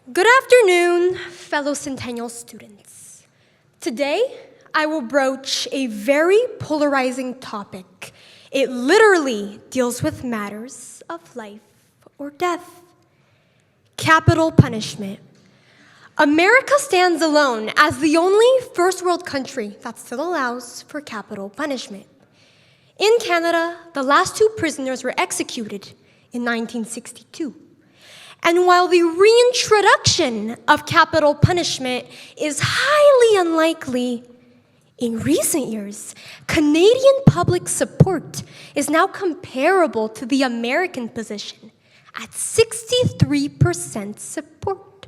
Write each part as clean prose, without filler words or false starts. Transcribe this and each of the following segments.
Good afternoon, fellow Centennial students. Today, I will broach a very polarizing topic. It literally deals with matters of life or death. Capital punishment. America stands alone as the only first world country that still allows for capital punishment. In Canada, the last two prisoners were executed in 1962. And while the reintroduction of capital punishment is highly unlikely, in recent years, Canadian public support is now comparable to the American position at 63% support.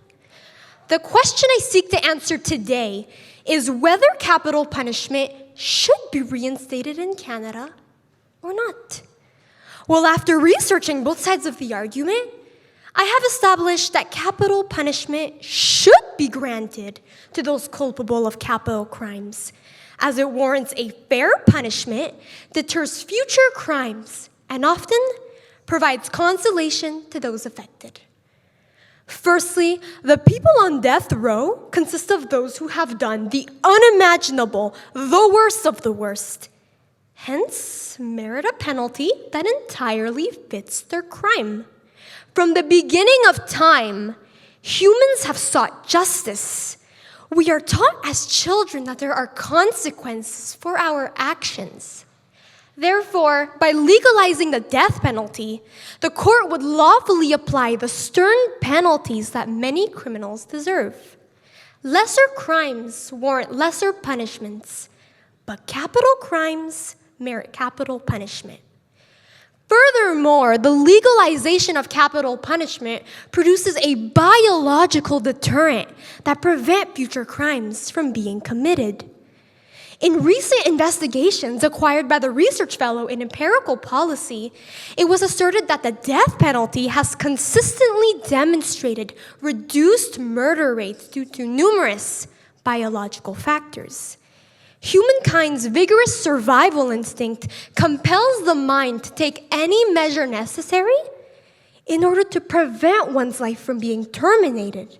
The question I seek to answer today is whether capital punishment should be reinstated in Canada or not. Well, after researching both sides of the argument, I have established that capital punishment should be granted to those culpable of capital crimes, as it warrants a fair punishment, deters future crimes, and often provides consolation to those affected. Firstly, the people on death row consist of those who have done the unimaginable, the worst of the worst, hence merit a penalty that entirely fits their crime. From the beginning of time, humans have sought justice. We are taught as children that there are consequences for our actions. Therefore, by legalizing the death penalty, the court would lawfully apply the stern penalties that many criminals deserve. Lesser crimes warrant lesser punishments, but capital crimes merit capital punishment. Furthermore, the legalization of capital punishment produces a biological deterrent that prevents future crimes from being committed. In recent investigations acquired by the research fellow in empirical policy, it was asserted that the death penalty has consistently demonstrated reduced murder rates due to numerous biological factors. Humankind's vigorous survival instinct compels the mind to take any measure necessary in order to prevent one's life from being terminated.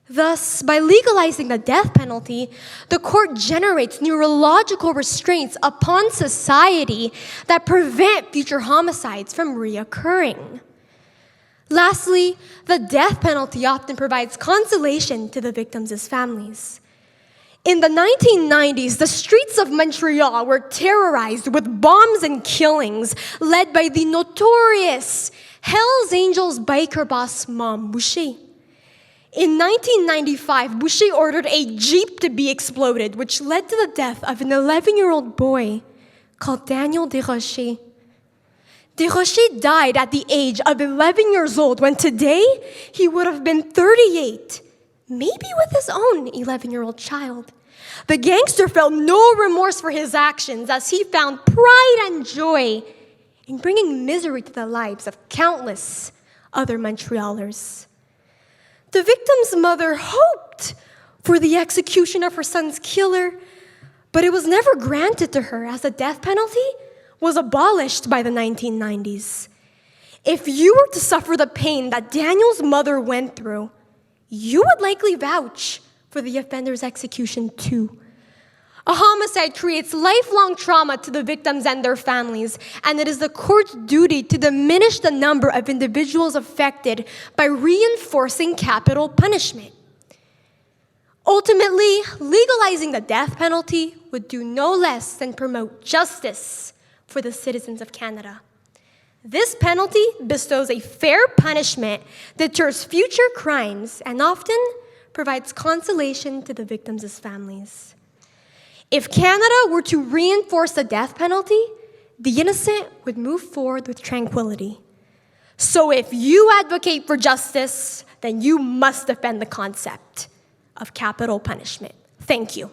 Thus, by legalizing the death penalty, the court generates neurological restraints upon society that prevent future homicides from reoccurring. Lastly, the death penalty often provides consolation to the victims' families. In the 1990s, the streets of Montreal were terrorized with bombs and killings led by the notorious Hells Angels biker boss Mom Boucher. In 1995, Boucher ordered a Jeep to be exploded, which led to the death of an 11-year-old boy called Daniel Desrochers. Desrochers died at the age of 11 years old, when today he would have been 38. Maybe with his own 11-year-old child. The gangster felt no remorse for his actions as he found pride and joy in bringing misery to the lives of countless other Montrealers. The victim's mother hoped for the execution of her son's killer, but it was never granted to her as the death penalty was abolished by the 1990s. If you were to suffer the pain that Daniel's mother went through, you would likely vouch for the offender's execution too. A homicide creates lifelong trauma to the victims and their families, and it is the court's duty to diminish the number of individuals affected by reinforcing capital punishment. Ultimately, legalizing the death penalty would do no less than promote justice for the citizens of Canada. This penalty bestows a fair punishment, deters future crimes, and often provides consolation to the victims' families. If Canada were to reinforce the death penalty, the innocent would move forward with tranquility. So if you advocate for justice, then you must defend the concept of capital punishment. Thank you.